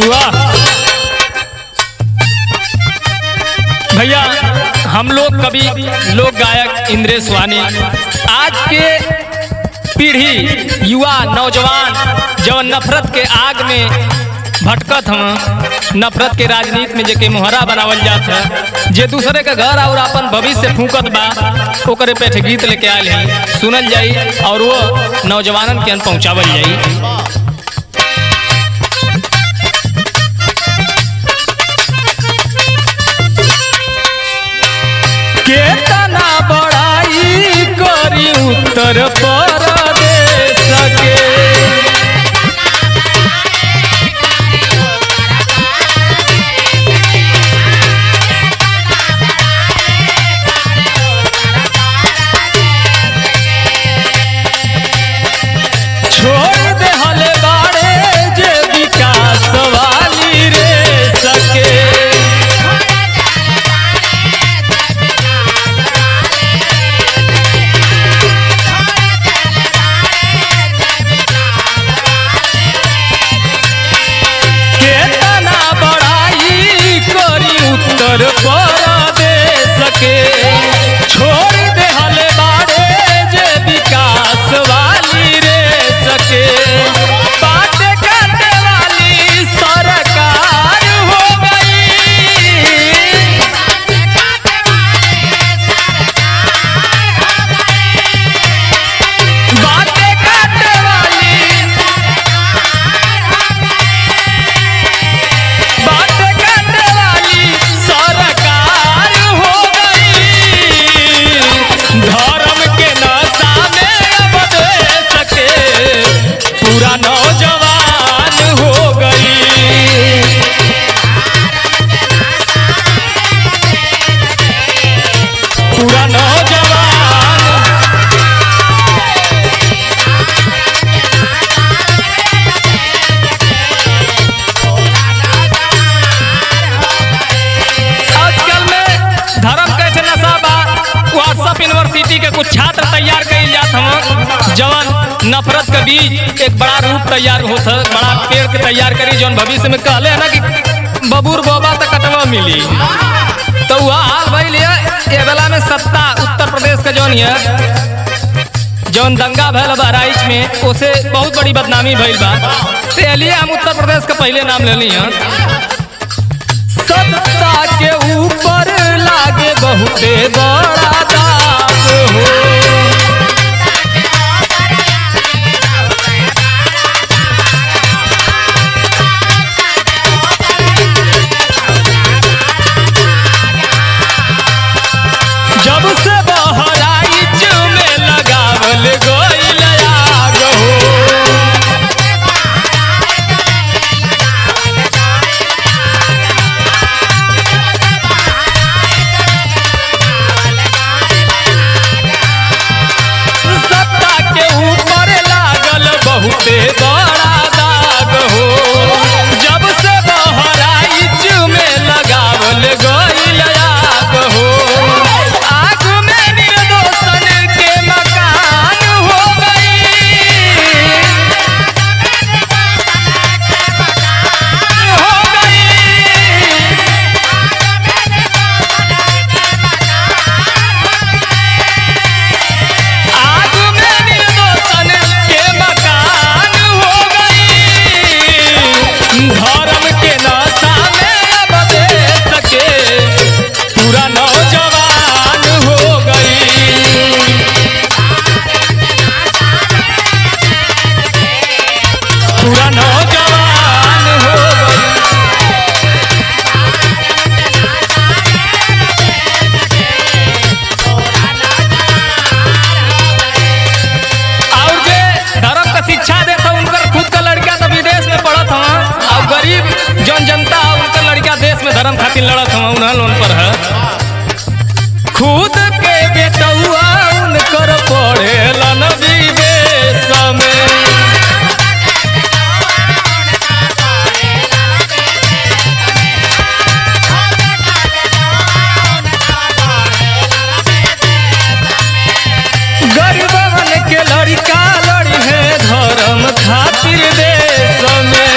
वाह भैया, हम लोग कवि लोक गायक इंद्रेश वानी आज के पीढ़ी युवा नौजवान जवन नफरत के आग में भटकत हम, नफरत के राजनीति में जेके मुहरा बनावल जात है, जे दूसरे के घर और अपन भविष्य फूकत बा ओकरे पे गीत लेके आयल है, सुनल जाई और वो नौजवानन के अन पहुँचावल जाई। केतना बड़ाई करी उत्तर प्रदेश के, छोड़ दे हले बाड़े जे विकास वाली रे सके, उत्तर प्रदेश के छोड़ दे हले बाड़े जे विकास वाली रे सके, बात काटे वाली सरकार हो गई, बात काटे वाली धर्म के नशा में अब देश के पूरा नौजवान हो गई, पूरा नौजवान आजकल में धर्म कैसे नशा बा। व्हाट्सएप यूनिवर्सिटी के कुछ छात्र तैयार कइल जात हम, जवन नफरत के बीज एक बड़ा रूप तैयार होता, बड़ा पेड़ के तैयार करी जौन भविष्य में कहले है ना कि बबूर बोबा तक कटवा मिली, तो वह हाल भइल ये बेला में सत्ता उत्तर प्रदेश के जौन है, जौन दंगा भैल बहराइच में उसे बहुत बड़ी बदनामी भइल बा, तो लिए हम उत्तर प्रदेश का पहले नाम लेनी है। सत्ता के ऊपर लागे बहुते बड़ा दाग हो, जब से बहराइच में लगावल गइल आग हो, सत्ता के ऊपर लागल बहुते बड़ा दाग हो, जब से बहराइच में लगावल गइल आग हो, आग में निर्दोषन के मकान हो गई, हो गई, आग में निर्दोषन के मकान हो गई, धर्म के नशा में अब देश के पूरा नौजवान हो गई, पूरा नौजवान हो गई। और जे धर्म का शिक्षा देता उनकर खुद का लड़का तो विदेश में पढ़त हवा, और गरीब जन जनता उनकर लड़का देश में धर्म खातिर लड़त हवा, उन्हें लोन पर है, खुद के बेटुआ उनकर पढ़ेलन विदेश में, गरीबन के लड़का लड़ी है धर्म खातिर देश में,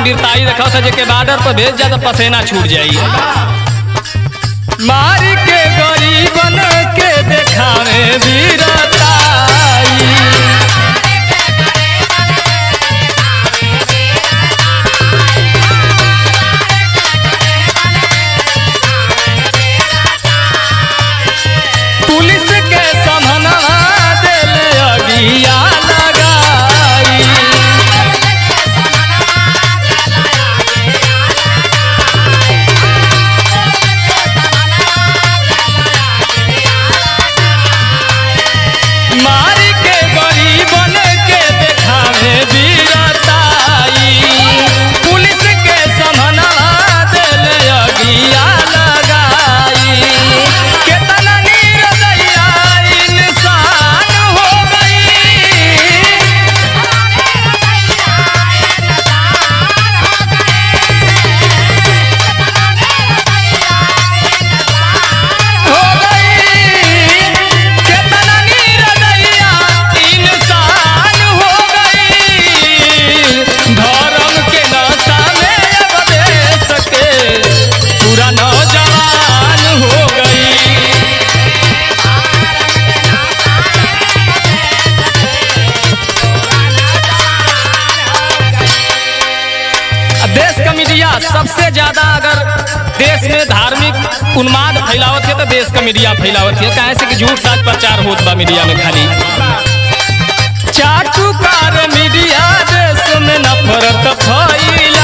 वीरताई देखा था जेके बॉर्डर पर भेज जा तो पसेना छूट जाई। मारी के गरीबन के देखावे वीरताई। पुलिस के समहना दिल अगिया लगाई। मारी के गरीबन के देखावे वीरताई। पुलिस के समहना दिल अगिया लगाई। केतना निर्दयिया इंसान हो गई। हो गई केतना निर्दयिया इंसान हो गई। धर्म के नशा में अब देश के पूरा नौजवान हो गई। देश का मीडिया सबसे ज्यादा अगर देश में धार्मिक उन्माद फैलावत है तो देश का मीडिया फैलावत है। काहे से कि झूठ साच प्रचार होत बा मीडिया में खाली। चाटुकार मीडिया देश में नफरत फैला